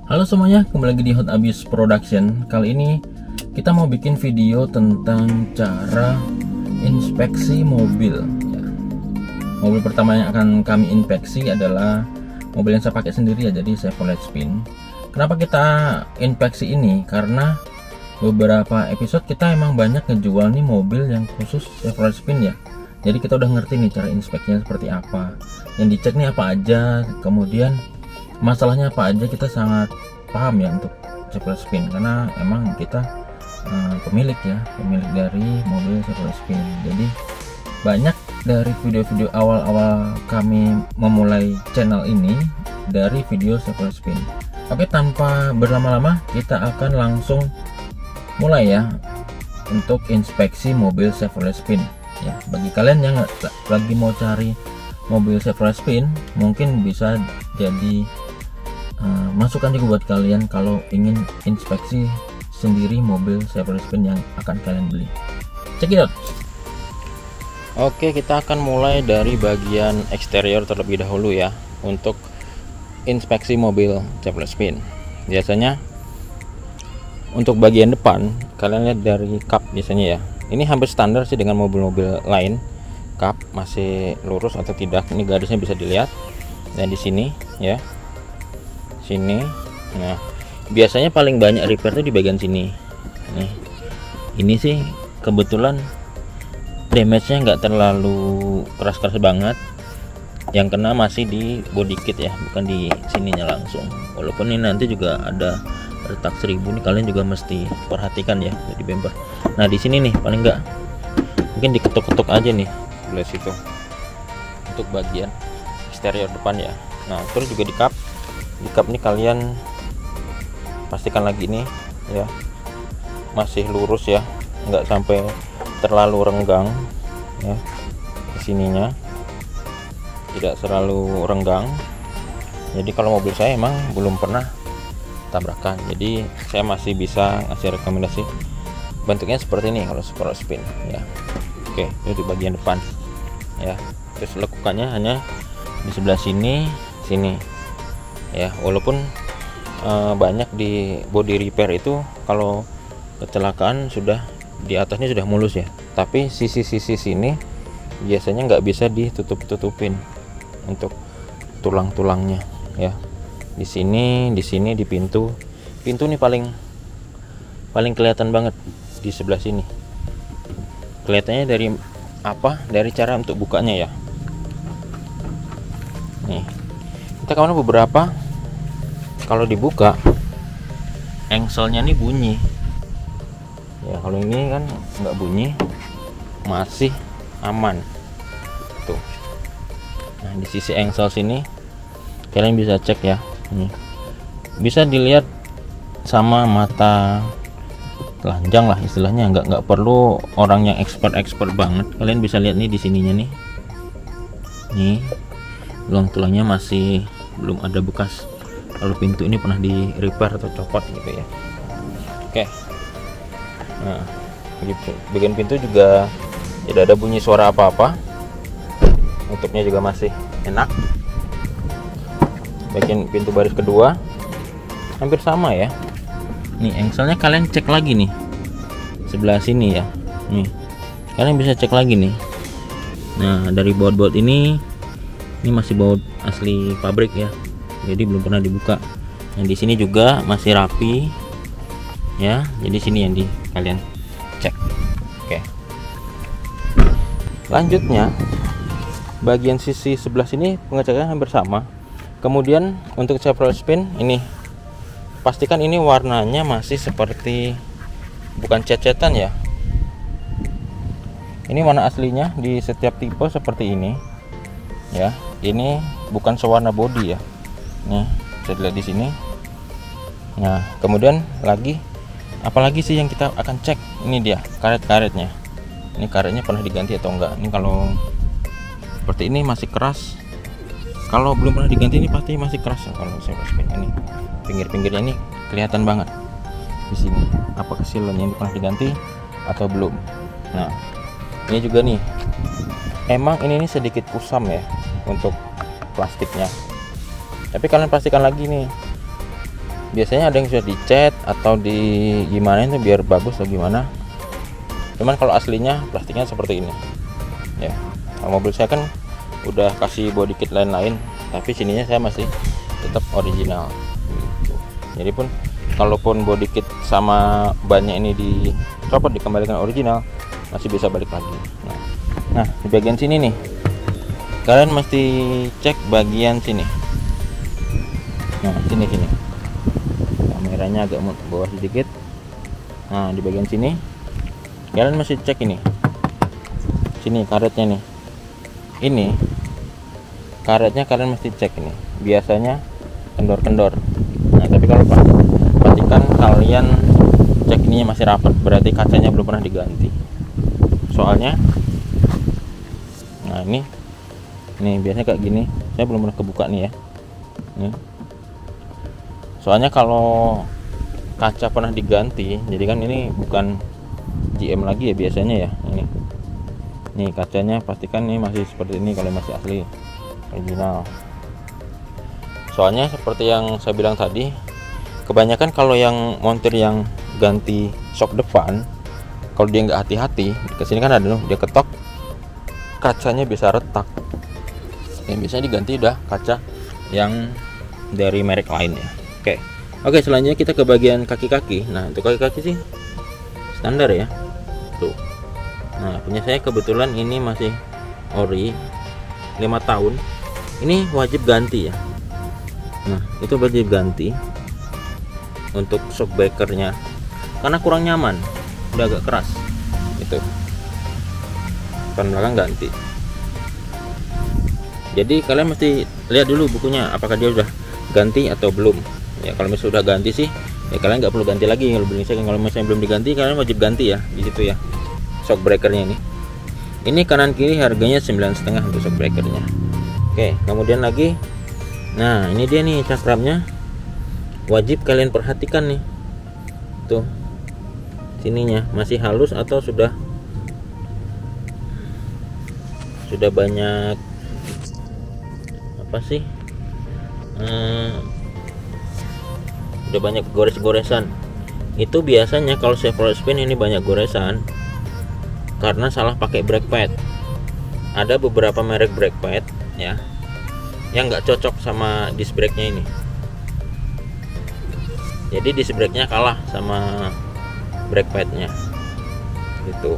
Halo semuanya, kembali lagi di Hot Abis Production. Kali ini kita mau bikin video tentang cara inspeksi mobil ya. Mobil pertama yang akan kami inspeksi adalah mobil yang saya pakai sendiri ya, jadi Chevrolet Spin. Kenapa kita inspeksi ini? Karena beberapa episode kita emang banyak ngejual nih mobil yang khusus Chevrolet Spin ya. Jadi kita udah ngerti nih cara inspeksinya seperti apa, yang dicek nih apa aja, kemudian masalahnya apa aja. Kita sangat paham ya untuk Chevrolet Spin karena emang kita pemilik dari mobil Chevrolet Spin. Jadi banyak dari video-video awal-awal kami memulai channel ini dari video Chevrolet Spin. Oke, tanpa berlama-lama kita akan langsung mulai ya untuk inspeksi mobil Chevrolet Spin ya. Bagi kalian yang lagi mau cari mobil Chevrolet Spin, mungkin bisa jadi masukan juga buat kalian kalau ingin inspeksi sendiri mobil Chevrolet Spin yang akan kalian beli. Check it out. Oke, kita akan mulai dari bagian eksterior terlebih dahulu ya untuk inspeksi mobil Chevrolet Spin. Biasanya untuk bagian depan kalian lihat dari kap biasanya ya. Ini hampir standar sih dengan mobil-mobil lain. Kap masih lurus atau tidak, ini garisnya bisa dilihat. Dan di sini ya, sini. Nah, biasanya paling banyak repair tuh di bagian sini. Nih, ini sih kebetulan damage-nya nggak terlalu keras-keras banget. Yang kena masih di body kit ya, bukan di sininya langsung. Walaupun ini nanti juga ada retak 1000 nih, kalian juga mesti perhatikan ya di bumper. Nah, di sini nih paling nggak, mungkin diketuk-ketuk aja nih sebelah situ untuk bagian eksterior depan ya. Nah, terus juga di kap ini kalian pastikan lagi nih ya, masih lurus ya, nggak sampai terlalu renggang ya. Di sininya tidak terlalu renggang. Jadi kalau mobil saya emang belum pernah tabrakan, jadi saya masih bisa ngasih rekomendasi bentuknya seperti ini kalau Chevrolet Spin ya. Oke, itu di bagian depan ya. Terus lekukannya hanya di sebelah sini ya. Walaupun banyak di body repair itu kalau kecelakaan sudah di atasnya sudah mulus ya, tapi sisi-sisi sini biasanya nggak bisa ditutupin untuk tulang-tulangnya ya. Di sini di pintu nih paling kelihatan banget di sebelah sini. Kelihatannya dari apa? Dari cara untuk bukanya ya. Nih, kita kemana beberapa kalau dibuka engselnya nih bunyi ya. Kalau ini kan nggak bunyi, masih aman tuh. Nah, di sisi engsel sini kalian bisa cek ya. Nih, bisa dilihat sama mata telanjang lah istilahnya, nggak perlu orang yang expert banget. Kalian bisa lihat nih di sininya nih tulang-tulangnya masih belum ada bekas kalau pintu ini pernah di repair atau copot gitu ya. Oke, nah gitu. Bagian pintu juga tidak ada bunyi suara apa-apa, tutupnya juga masih enak. Bagian pintu baris kedua hampir sama ya. Nih engselnya kalian cek lagi nih sebelah sini ya. Nih kalian bisa cek lagi nih. Nah, dari baut ini masih baut asli pabrik ya, jadi belum pernah dibuka. Yang di sini juga masih rapi ya, jadi sini yang kalian cek. Oke, lanjutnya bagian sisi sebelah sini pengecekannya hampir sama. Kemudian untuk Chevrolet Spin ini pastikan ini warnanya masih seperti, bukan cat-catan ya. Ini warna aslinya di setiap tipe seperti ini ya. Ini bukan sewarna body ya. Nih bisa dilihat di sini. Nah, kemudian apalagi sih yang kita akan cek, ini dia karet-karetnya. Ini karetnya pernah diganti atau enggak. Ini kalau seperti ini masih keras, kalau belum pernah diganti ini pasti masih keras ya. Kalau Chevrolet Spin ini pinggir-pinggirnya ini kelihatan banget di sini, apakah silonnya ini pernah diganti atau belum. Nah, ini juga nih, emang ini sedikit kusam ya untuk plastiknya, tapi kalian pastikan lagi nih biasanya ada yang sudah dicat atau di gimana itu biar bagus atau gimana. Cuman kalau aslinya plastiknya seperti ini ya. Kalau mobil saya kan udah kasih body kit lain-lain, tapi sininya saya masih tetap original. Jadi pun kalaupun body kit sama bannya ini dicopot dikembalikan original, masih bisa balik lagi. Nah di bagian sini nih kalian mesti cek bagian sini. Nah sini kameranya agak bawah sedikit. Nah di bagian sini kalian mesti cek ini. Sini karetnya nih. Ini karetnya kalian mesti cek ini. Biasanya kendor-kendor. Nah tapi kalau pastikan kalian cek ininya masih rapat, berarti kacanya belum pernah diganti. Soalnya nah ini biasanya kayak gini, saya belum pernah kebuka nih ya. Nih. Soalnya kalau kaca pernah diganti, jadi kan ini bukan GM lagi ya biasanya ya. Nih kacanya pastikan nih masih seperti ini kalau masih asli original. Soalnya seperti yang saya bilang tadi, kebanyakan kalau yang montir yang ganti shock depan, kalau dia nggak hati-hati, kesini kan ada dia ketok, kacanya bisa retak. Yang biasanya diganti udah kaca yang dari merek lain ya. Oke, selanjutnya kita ke bagian kaki-kaki. Nah untuk kaki-kaki sih standar ya tuh. Nah punya saya kebetulan ini masih ori 5 tahun, ini wajib ganti ya. Nah itu wajib ganti untuk shock breakernya karena kurang nyaman, udah agak keras itu. Depan belakang ganti. Jadi kalian mesti lihat dulu bukunya apakah dia udah ganti atau belum ya. Kalau misalnya sudah ganti sih ya kalian nggak perlu ganti lagi. Kalau misalnya belum diganti kalian wajib ganti ya di situ ya. Shock breakernya ini kanan kiri harganya 9,5 untuk shock breakernya. Oke, kemudian lagi nah ini dia nih cakramnya, wajib kalian perhatikan nih tuh, sininya masih halus atau sudah banyak apa sih, udah banyak gores-goresan. Itu biasanya kalau Chevrolet Spin ini banyak goresan karena salah pakai brake pad. Ada beberapa merek brake pad ya yang nggak cocok sama disc brake-nya ini. Jadi disc brake-nya kalah sama brake pad-nya gitu.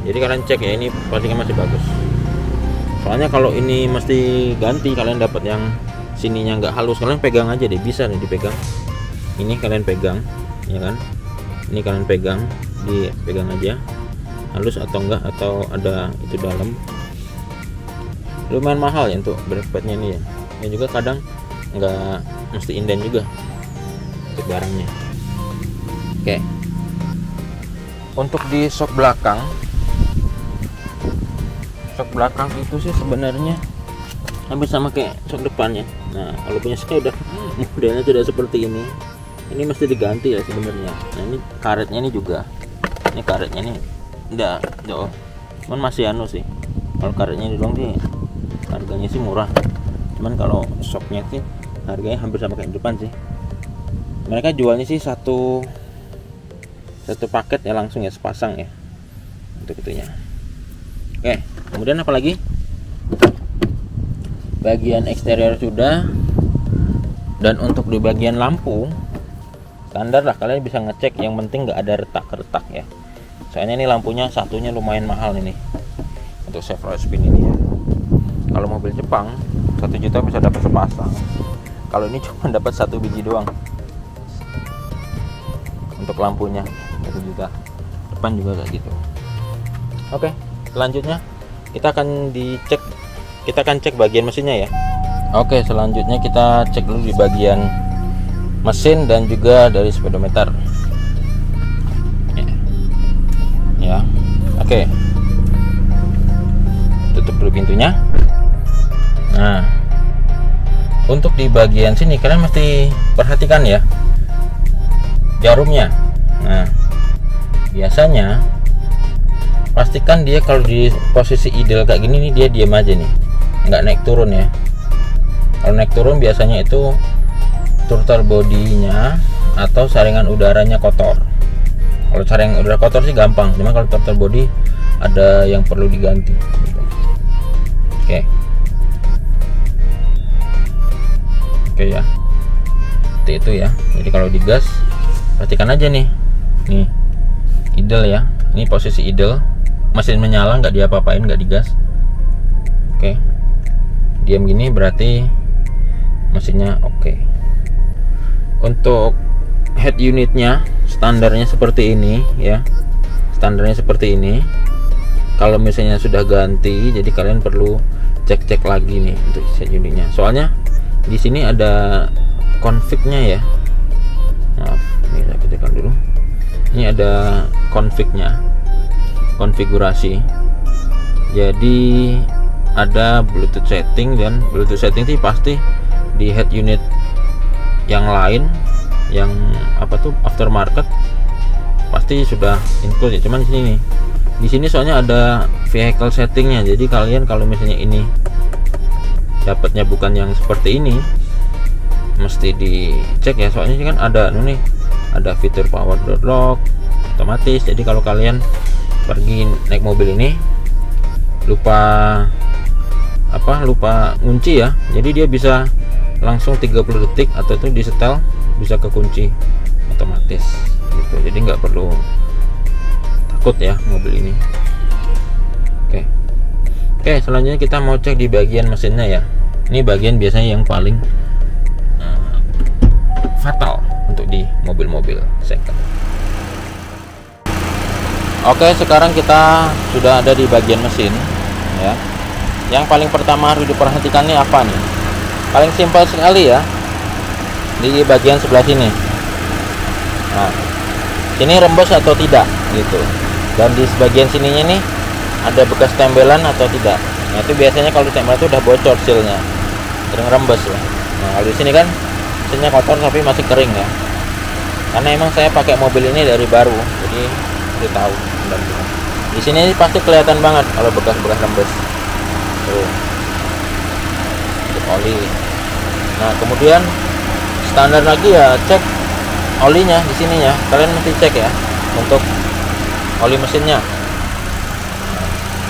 Jadi kalian cek ya, ini pastinya masih bagus. Soalnya kalau ini mesti ganti, kalian dapat yang sininya nggak halus, kalian pegang aja deh, bisa nih dipegang. Ini kalian pegang ya kan, ini kalian pegang, dipegang aja halus atau enggak, atau ada itu dalam. Lumayan mahal ya untuk brake padnya ini ya. Dan juga kadang nggak mesti inden juga untuk barangnya. Oke, untuk di shock belakang itu sih sebenarnya hampir sama kayak shock depannya. Nah kalau punya saya udah modelnya sudah seperti ini mesti diganti ya sebenarnya. Nah ini karetnya ini juga, ini karetnya ini udah jauh, cuman masih anu sih. Kalau karetnya ini doang sih harganya sih murah, cuman kalau shocknya sih harganya hampir sama kayak depan sih. Mereka jualnya sih satu paket ya, langsung ya, sepasang ya untuk itunya. Oke, kemudian apa lagi? Bagian eksterior sudah, dan untuk di bagian lampu standar lah, kalian bisa ngecek, yang penting nggak ada retak-retak ya. Soalnya ini lampunya satunya lumayan mahal ini untuk Chevrolet Spin ini ya. Kalau mobil Jepang 1 juta bisa dapat sepasang, kalau ini cuma dapat 1 biji doang untuk lampunya 1 juta. Depan juga kayak gitu. Oke, selanjutnya kita akan cek bagian mesinnya ya. Oke, selanjutnya kita cek dulu di bagian mesin dan juga dari speedometer ya. Oke, tutup dulu pintunya. Nah untuk di bagian sini kalian mesti perhatikan ya jarumnya. Nah biasanya pastikan dia kalau di posisi ideal kayak gini nih, dia diam aja nih, nggak naik turun ya. Kalau naik turun biasanya itu throttle bodinya atau saringan udaranya kotor. Kalau saringan udara kotor sih gampang, cuma kalau throttle body ada yang perlu diganti gitu. Oke ya, seperti itu ya. Jadi kalau digas, perhatikan aja nih idle ya, ini posisi idle, mesin menyala, nggak diapa-apain, nggak digas. Oke, diam gini berarti mesinnya oke. Untuk head unitnya standarnya seperti ini ya, standarnya seperti ini. Kalau misalnya sudah ganti, jadi kalian perlu cek lagi nih untuk head unitnya, soalnya di sini ada config-nya ya. Maaf, ini saya ketikkan dulu. Ini ada config-nya, konfigurasi. Jadi ada Bluetooth setting, dan Bluetooth setting sih pasti di head unit yang lain, yang apa tuh aftermarket pasti sudah include ya. Cuman di sini soalnya ada vehicle settingnya. Jadi kalian kalau misalnya ini dapatnya bukan yang seperti ini, mesti dicek ya, soalnya kan ada nih, ada fitur power door lock otomatis. Jadi kalau kalian pergi naik mobil ini lupa kunci ya, jadi dia bisa langsung 30 detik atau itu disetel bisa kekunci otomatis gitu. Jadi nggak perlu takut ya mobil ini. Oke, selanjutnya kita mau cek di bagian mesinnya ya. Ini bagian biasanya yang paling fatal untuk di mobil-mobil second. Oke, sekarang kita sudah ada di bagian mesin ya. Yang paling pertama harus diperhatikan nih apa nih? Paling simpel sekali ya, di bagian sebelah sini. Nah, ini rembes atau tidak gitu. Dan di bagian sininya nih ada bekas tembelan atau tidak. Nah, itu biasanya kalau ditempel itu udah bocor sealnya, sering rembes ya. Nah, kalau di sini kan mesinnya kotor tapi masih kering ya. Karena emang saya pakai mobil ini dari baru, jadi udah tahu. Di sini pasti kelihatan banget kalau bekas-bekas rembes. Tuh, untuk oli. Nah, kemudian standar lagi ya, cek olinya di sininya. Kalian mesti cek ya untuk oli mesinnya.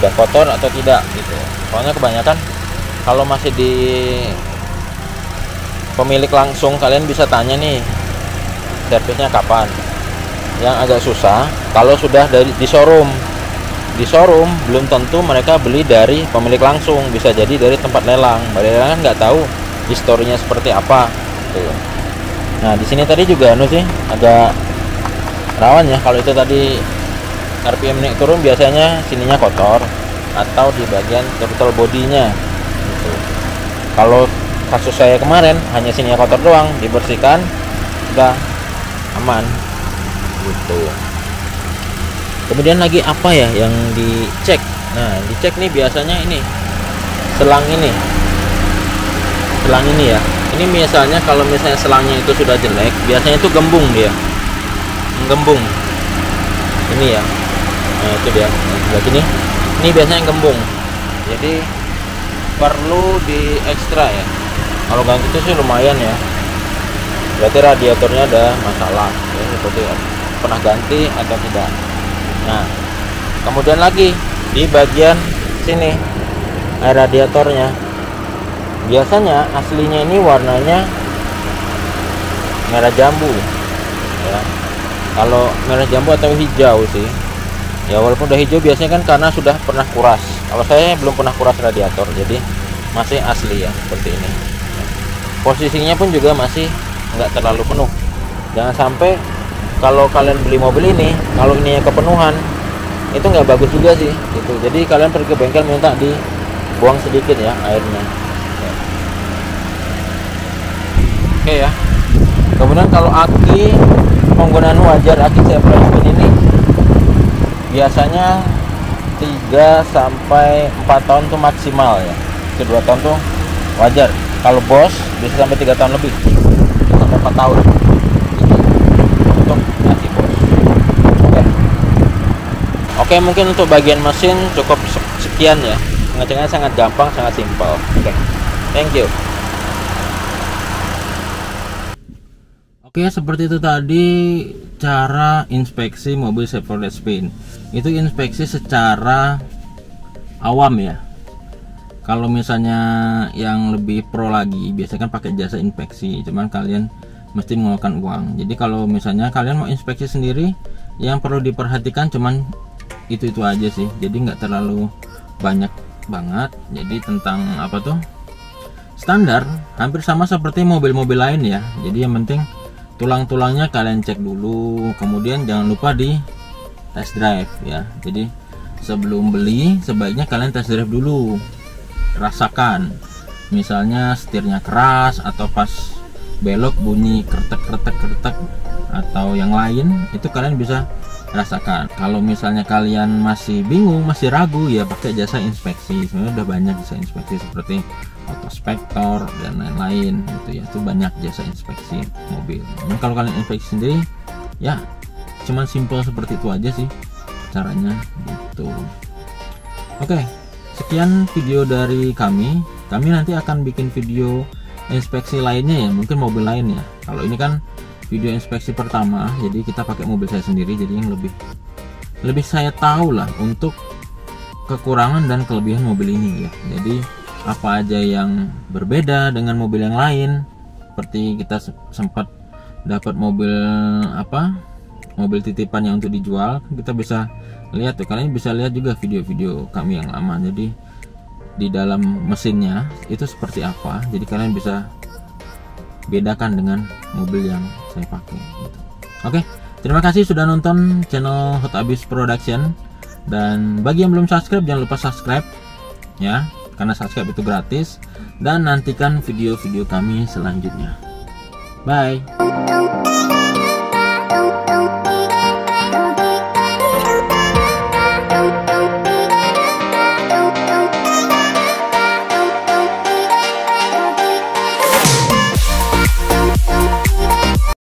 Udah kotor atau tidak gitu. Soalnya kebanyakan kalau masih di pemilik langsung, kalian bisa tanya nih servisnya kapan. Yang agak susah kalau sudah di showroom. Di showroom belum tentu mereka beli dari pemilik langsung, bisa jadi dari tempat lelang. Mereka kan nggak tahu historinya seperti apa gitu. Nah, di sini tadi juga sih agak rawan ya. Kalau itu tadi RPM naik turun, biasanya sininya kotor atau di bagian throttle bodinya gitu. Kalau kasus saya kemarin hanya sininya kotor doang, dibersihkan udah aman gitu. Kemudian lagi apa ya yang dicek? Nah, dicek nih biasanya ini selang ini ya. Ini misalnya kalau misalnya selangnya itu sudah jelek, biasanya itu gembung, dia menggembung ini ya. Nah, itu dia sebelah sini, ini biasanya gembung, jadi perlu di ekstra ya. Kalau ganti itu sih lumayan ya, berarti radiatornya ada masalah ya, seperti pernah ganti atau tidak. Nah, kemudian lagi di bagian sini air radiatornya, biasanya aslinya ini warnanya merah jambu ya. Kalau merah jambu atau hijau sih ya, walaupun udah hijau biasanya kan karena sudah pernah kuras. Kalau saya belum pernah kuras radiator, jadi masih asli ya seperti ini. Posisinya pun juga masih nggak terlalu penuh. Jangan sampai kalau kalian beli mobil ini, kalau ini kepenuhan, itu nggak bagus juga sih gitu. Jadi kalian pergi ke bengkel minta dibuang sedikit ya airnya. Oke ya. Kemudian kalau aki penggunaan wajar aki Chevrolet Spin ini biasanya 3 sampai 4 tahun tuh maksimal ya. Ke 2 tahun tuh wajar. Kalau Boss bisa sampai 3 tahun lebih, sampai 4 tahun. Untuk aki Boss. Oke, mungkin untuk bagian mesin cukup sekian ya. Pengecekannya sangat gampang, sangat simpel. Oke, thank you. Oke, seperti itu tadi cara inspeksi mobil Chevrolet Spin. Itu inspeksi secara awam ya. Kalau misalnya yang lebih pro lagi, biasanya kan pakai jasa inspeksi, cuman kalian mesti mengeluarkan uang. Jadi kalau misalnya kalian mau inspeksi sendiri, yang perlu diperhatikan cuman itu aja sih. Jadi nggak terlalu banyak banget. Jadi tentang apa tuh, standar hampir sama seperti mobil-mobil lain ya. Jadi yang penting tulang-tulangnya kalian cek dulu, kemudian jangan lupa di test drive ya. Jadi sebelum beli sebaiknya kalian test drive dulu, rasakan misalnya setirnya keras atau pas belok bunyi kretek atau yang lain, itu kalian bisa rasakan. Kalau misalnya kalian masih bingung, masih ragu, ya pakai jasa inspeksi. Sebenarnya udah banyak jasa inspeksi seperti Autospektor dan lain-lain gitu ya. Itu banyak jasa inspeksi mobil. Nah, kalau kalian inspeksi sendiri ya cuman simple seperti itu aja sih caranya gitu. Oke, sekian video dari kami. Kami nanti akan bikin video inspeksi lainnya ya, mungkin mobil lain ya. Kalau ini kan video inspeksi pertama, jadi kita pakai mobil saya sendiri, jadi yang lebih saya tahu lah untuk kekurangan dan kelebihan mobil ini ya. Jadi apa aja yang berbeda dengan mobil yang lain. Seperti kita sempat dapat mobil mobil titipan yang untuk dijual, kita bisa lihat tuh, kalian bisa lihat juga video-video kami yang lama. Jadi di dalam mesinnya itu seperti apa, jadi kalian bisa bedakan dengan mobil yang saya pakai gitu. Oke, terima kasih sudah nonton channel Hot Abis Production, dan bagi yang belum subscribe jangan lupa subscribe ya, karena subscribe itu gratis. Dan nantikan video-video kami selanjutnya. Bye.